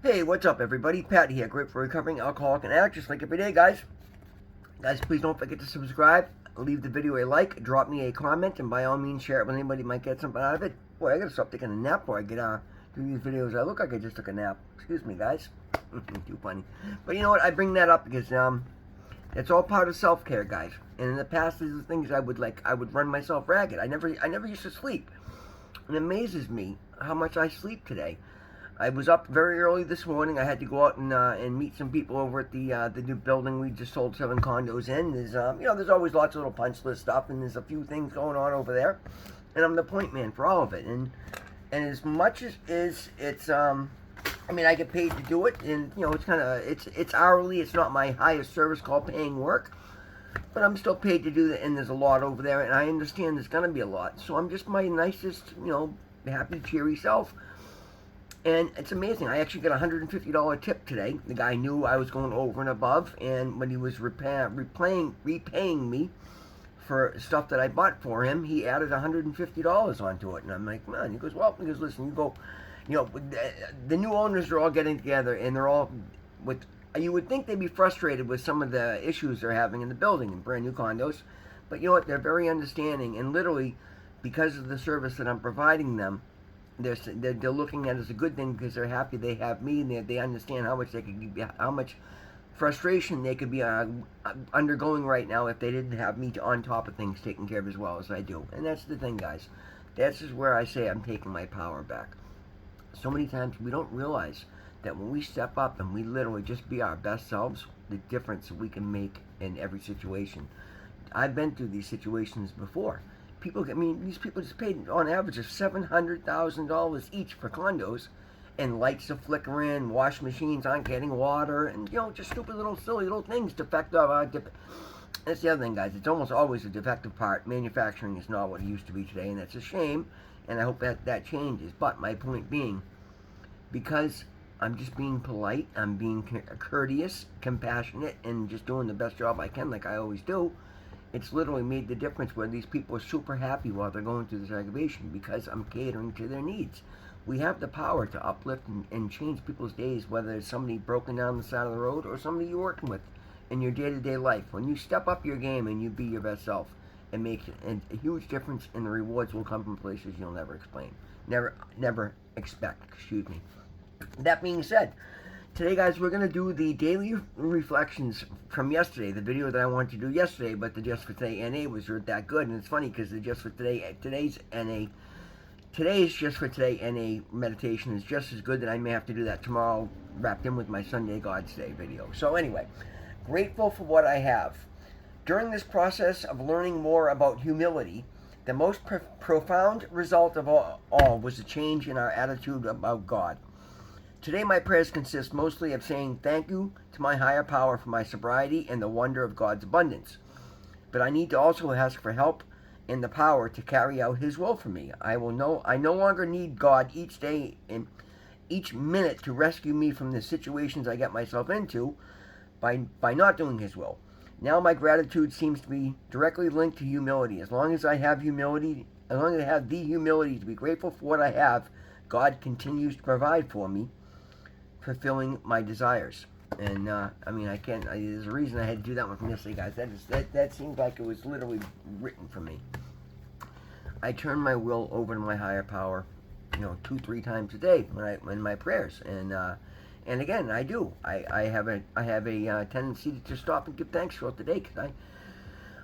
Hey, what's up, everybody? Pat here, great for recovering alcoholic and addict, just like every day, guys. Guys, please don't forget to subscribe, leave the video a like, drop me a comment, and by all means, share it with anybody who might get something out of it. Boy, I gotta stop taking a nap before I get do these videos. I look like I just took a nap. Excuse me, guys. Too funny. But you know what? I bring that up because it's all part of self-care, guys. And in the past, these are the things I would run myself ragged. I never used to sleep. It amazes me how much I sleep today. I was up very early this morning. I had to go out and meet some people over at the new building we just sold 7 condos in. There's there's always lots of little punch list stuff, and there's a few things going on over there, and I'm the point man for all of it. And as much as it's I get paid to do it, and it's hourly. It's not my highest service call paying work, but I'm still paid to do that. And there's a lot over there, and I understand there's gonna be a lot. So I'm just my nicest, happy, cheery self. And it's amazing. I actually got a $150 tip today. The guy knew I was going over and above, and when he was repaying me for stuff that I bought for him, he added $150 onto it. And I'm like, man. He goes, listen, the new owners are all getting together, and they're all with. You would think they'd be frustrated with some of the issues they're having in the building in brand new condos, but you know what? They're very understanding, and literally, because of the service that I'm providing them, they're looking at it as a good thing because they're happy they have me, and they understand how much frustration they could be undergoing right now if they didn't have me on top of things taken care of as well as I do. And that's the thing, guys. That's just where I say I'm taking my power back. So many times we don't realize that when we step up and we literally just be our best selves, the difference we can make in every situation. I've been through these situations before. These people just paid on average of $700,000 each for condos, and lights are flickering, wash machines aren't getting water, and just stupid little silly little things defective. That's the other thing, guys. It's almost always a defective part. Manufacturing is not what it used to be today, and that's a shame. And I hope that changes. But my point being, because I'm just being polite, I'm being courteous, compassionate, and just doing the best job I can, like I always do. It's literally made the difference where these people are super happy while they're going through this aggravation because I'm catering to their needs. We have the power to uplift and change people's days, whether it's somebody broken down the side of the road or somebody you're working with in your day-to-day life. When you step up your game and you be your best self, it makes a huge difference, and the rewards will come from places you'll never expect. Excuse me. That being said, today, guys, we're going to do the daily reflections from yesterday, the video that I wanted to do yesterday, but the Just for Today NA was that good. And it's funny because the Just for Today, today's Just for Today NA meditation is just as good that I may have to do that tomorrow, wrapped in with my Sunday God's Day video. So anyway, grateful for what I have. During this process of learning more about humility, the most profound result of all was a change in our attitude about God. Today, my prayers consist mostly of saying thank you to my higher power for my sobriety and the wonder of God's abundance. But I need to also ask for help and the power to carry out His will for me. I no longer need God each day and each minute to rescue me from the situations I get myself into by not doing His will. Now my gratitude seems to be directly linked to humility. As long as I have the humility to be grateful for what I have, God continues to provide for me, fulfilling my desires. And I can't. There's a reason I had to do that one from yesterday, guys. That seems like it was literally written for me. I turn my will over to my higher power, 2-3 times a day in my prayers, and again, I do. I have a tendency to stop and give thanks throughout the day because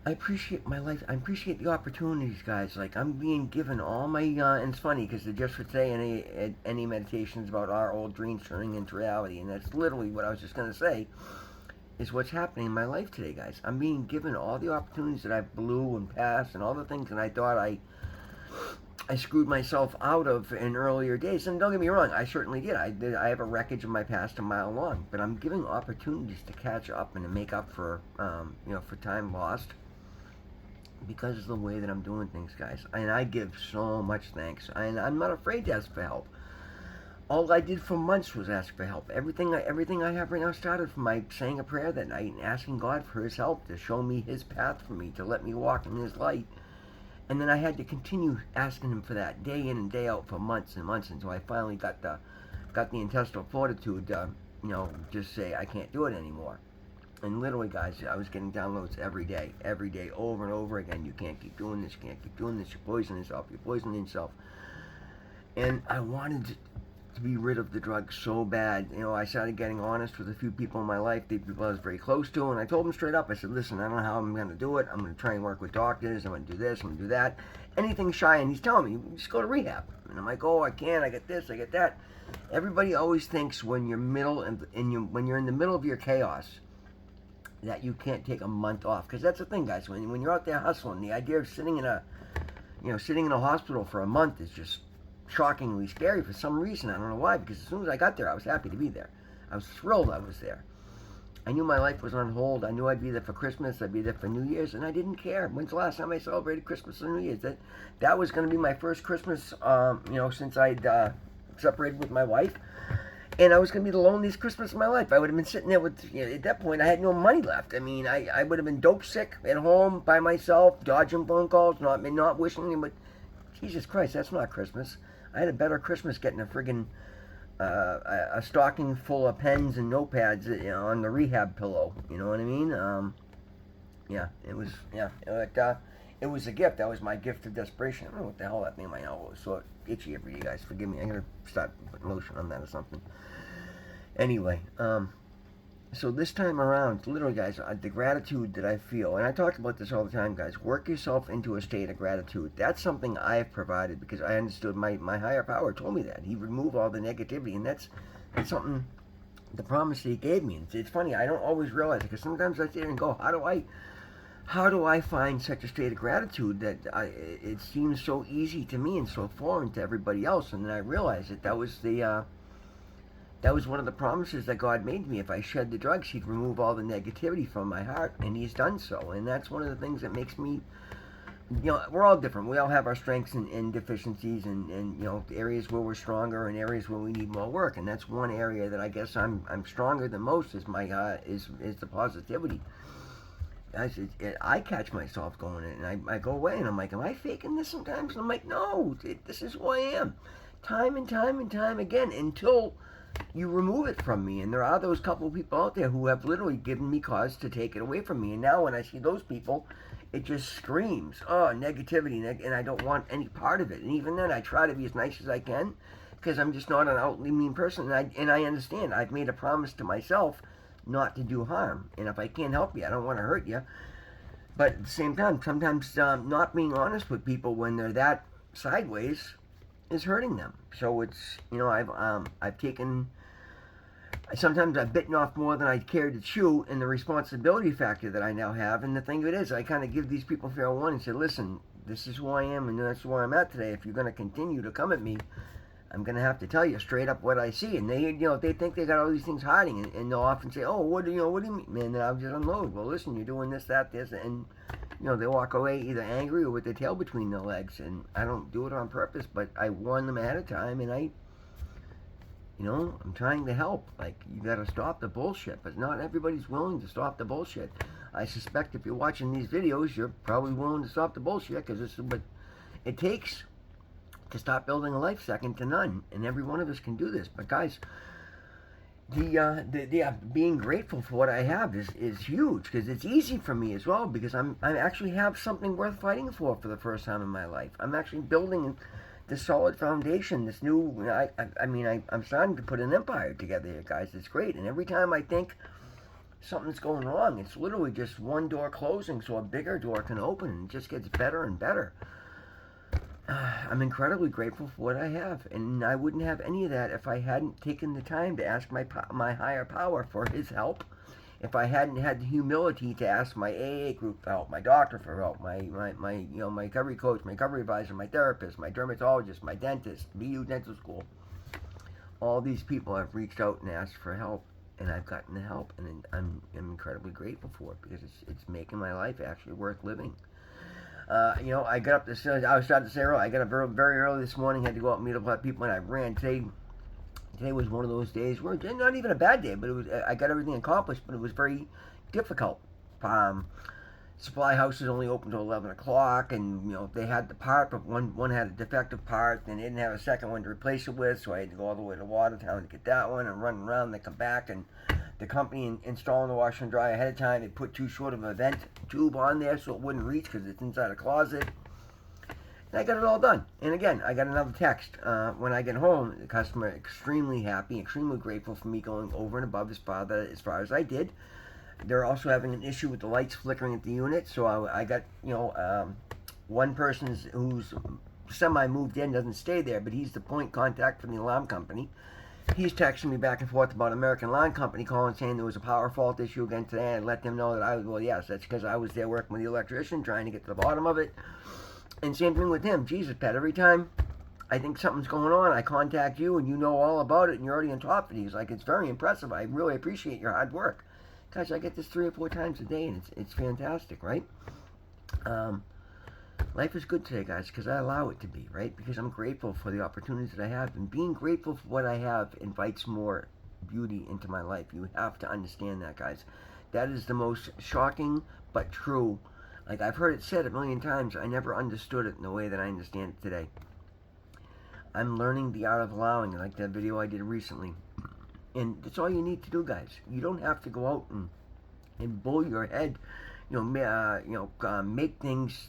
I appreciate my life. I appreciate the opportunities, guys. Like, I'm being given all my, and it's funny because Just for Today any meditations about our old dreams turning into reality, and that's literally what I was just going to say, is what's happening in my life today, guys. I'm being given all the opportunities that I blew and passed and all the things that I thought I screwed myself out of in earlier days. And don't get me wrong, I certainly did. I have a wreckage of my past a mile long, but I'm giving opportunities to catch up and to make up for, for time lost, because of the way that I'm doing things, guys. And I give so much thanks. And I'm not afraid to ask for help. All I did for months was ask for help. Everything I have right now started from my saying a prayer that night and asking God for His help to show me His path for me, to let me walk in His light. And then I had to continue asking Him for that day in and day out for months and months until I finally got the got the intestinal fortitude to, just say I can't do it anymore. And literally, guys, I was getting downloads every day, over and over again. You can't keep doing this. You can't keep doing this. You're poisoning yourself. You're poisoning yourself. And I wanted to be rid of the drug so bad. I started getting honest with a few people in my life, the people I was very close to, and I told them straight up. I said, listen, I don't know how I'm going to do it. I'm going to try and work with doctors. I'm going to do this. I'm going to do that. Anything shy. And he's telling me, just go to rehab. And I'm like, oh, I can't. I get this. I get that. Everybody always thinks when you're when you're in the middle of your chaos, that you can't take a month off, because that's the thing, guys. When you're out there hustling, the idea of sitting in a hospital for a month is just shockingly scary for some reason. I don't know why, because as soon as I got there, I was happy to be there. I was thrilled I was there. I knew my life was on hold. I knew I'd be there for Christmas. I'd be there for New Year's, and I didn't care. When's the last time I celebrated Christmas and New Year's? That was going to be my first Christmas, since I'd separated with my wife. And I was going to be the loneliest Christmas of my life. I would have been sitting there with, at that point, I had no money left. I mean, I would have been dope sick at home by myself, dodging phone calls, not wishing them. But Jesus Christ, that's not Christmas. I had a better Christmas getting a friggin' a stocking full of pens and notepads, on the rehab pillow. You know what I mean? It was a gift. That was my gift of desperation. I don't know what the hell that made my elbow so itchy every day, guys. Forgive me. I'm going to start putting lotion on that or something. Anyway, so this time around, literally, guys, the gratitude that I feel, and I talk about this all the time, guys, work yourself into a state of gratitude. That's something I have provided, because I understood my higher power told me that. He removed all the negativity, and that's something, the promise that he gave me. It's funny, I don't always realize it, because sometimes I sit there and go, how do I find such a state of gratitude that it seems so easy to me and so foreign to everybody else? And then I realized that that was one of the promises that God made me. If I shed the drugs, He'd remove all the negativity from my heart, and He's done so. And that's one of the things that makes me, we're all different. We all have our strengths and deficiencies, and areas where we're stronger and areas where we need more work. And that's one area that I guess I'm stronger than most is is the positivity. I catch myself going in, and I go away, and I'm like, am I faking this sometimes? And I'm like, no, this is who I am. Time and time and time again, until you remove it from me. And there are those couple of people out there who have literally given me cause to take it away from me. And now when I see those people, it just screams, oh, negativity, and I don't want any part of it. And even then, I try to be as nice as I can, because I'm just not an outwardly mean person. And I understand. I've made a promise to myself not to do harm, and if I can't help you, I don't want to hurt you. But at the same time, sometimes not being honest with people when they're that sideways is hurting them. So it's, sometimes I've bitten off more than I care to chew in the responsibility factor that I now have. And the thing of it is, I kind of give these people fair warning and say, listen, this is who I am, and that's where I'm at today. If you're going to continue to come at me, I'm going to have to tell you straight up what I see. And they think they got all these things hiding, and they'll often say, oh, what do you mean? Man, then I'll just unload. Well, listen, you're doing this, that, this, and, they walk away either angry or with their tail between their legs. And I don't do it on purpose, but I warn them ahead of time, and I'm trying to help. Like, you got to stop the bullshit, but not everybody's willing to stop the bullshit. I suspect if you're watching these videos, you're probably willing to stop the bullshit, because this is what it takes to stop building a life second to none, and every one of us can do this. But guys, being grateful for what I have is huge, because it's easy for me as well, because I actually have something worth fighting for the first time in my life. I'm actually building this solid foundation, this new. I'm starting to put an empire together here, guys. It's great, and every time I think something's going wrong, it's literally just one door closing so a bigger door can open, and it just gets better and better. I'm incredibly grateful for what I have, and I wouldn't have any of that if I hadn't taken the time to ask my higher power for His help. If I hadn't had the humility to ask my AA group for help, my doctor for help, my recovery coach, my recovery advisor, my therapist, my dermatologist, my dentist, BU Dental School. All these people have reached out and asked for help, and I've gotten the help, and I'm incredibly grateful for it, because it's making my life actually worth living. I got up this. I was starting to say earlier. I got up very, very early this morning. Had to go out and meet up with people, and I ran today. Today was one of those days where not even a bad day, but it was. I got everything accomplished, but it was very difficult. supply house is only open till 11 o'clock, and they had the part, but one had a defective part, and they didn't have a second one to replace it with, so I had to go all the way to Watertown to get that one and run around. They come back, and the company installing the washer and dryer ahead of time, they put too short of a vent tube on there so it wouldn't reach because it's inside a closet. And I got it all done. And again, I got another text when I get home. The customer extremely happy, extremely grateful for me going over and above as far as I did. They're also having an issue with the lights flickering at the unit, so I got one person who's semi moved in, doesn't stay there, but he's the point contact for the alarm company. He's texting me back and forth about American Alarm Company, calling saying there was a power fault issue again today. I let them know that well, yes, that's because I was there working with the electrician, trying to get to the bottom of it. And same thing with him. Jesus, Pat, every time I think something's going on, I contact you and you know all about it and you're already on top of it. He's like, it's very impressive. I really appreciate your hard work. Gosh, I get this 3 or 4 times a day and it's fantastic, right? Life is good today, guys, because I allow it to be, right? Because I'm grateful for the opportunities that I have. And being grateful for what I have invites more beauty into my life. You have to understand that, guys. That is the most shocking but true. Like, I've heard it said a million times. I never understood it in the way that I understand it today. I'm learning the art of allowing, like that video I did recently. And that's all you need to do, guys. You don't have to go out and bull your head, make things.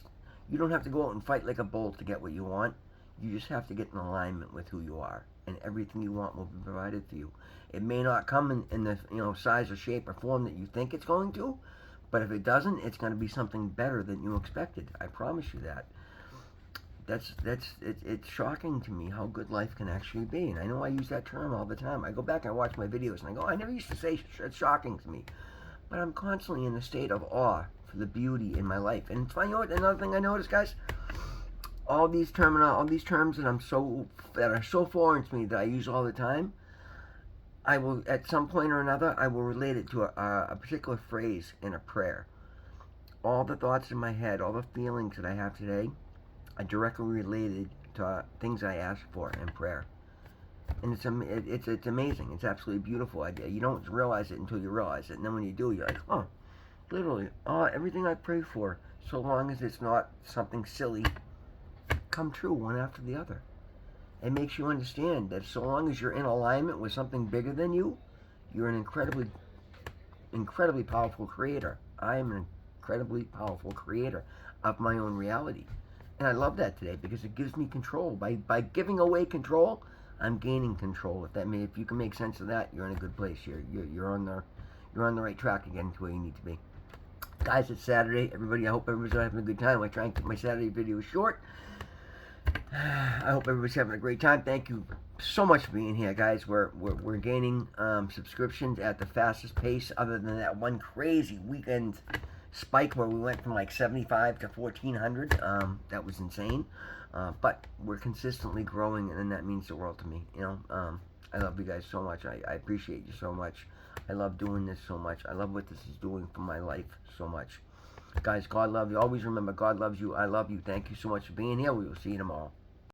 You don't have to go out and fight like a bull to get what you want. You just have to get in alignment with who you are, and everything you want will be provided for you. It may not come in the size or shape or form that you think it's going to, but if it doesn't, it's going to be something better than you expected. I promise you that. It's shocking to me how good life can actually be, and I know I use that term all the time. I go back and watch my videos, and I go, I never used to say it's shocking to me, but I'm constantly in a state of awe for the beauty in my life. And it's funny, another thing I noticed, guys, all these terms that are so foreign to me that I use all the time, I will, at some point or another, I will relate it to a particular phrase in a prayer. All the thoughts in my head, all the feelings that I have today, are directly related to things I ask for in prayer. And it's amazing. It's absolutely beautiful. You don't realize it until you realize it. And then when you do, you're like, oh, literally, everything I pray for, so long as it's not something silly, come true one after the other. It makes you understand that so long as you're in alignment with something bigger than you, you're an incredibly, incredibly powerful creator. I am an incredibly powerful creator of my own reality. And I love that today because it gives me control. By giving away control, I'm gaining control. If you can make sense of that, you're in a good place. You're on the right track again to where you need to be. Guys, it's Saturday. Everybody, I hope everybody's having a good time. I try and keep my Saturday videos short. I hope everybody's having a great time. Thank you so much for being here, guys. We're gaining subscriptions at the fastest pace, other than that one crazy weekend spike where we went from like 75 to 1,400. That was insane. But we're consistently growing, and that means the world to me. I love you guys so much. I appreciate you so much. I love doing this so much. I love what this is doing for my life so much. Guys, God love you. Always remember, God loves you. I love you. Thank you so much for being here. We will see you tomorrow.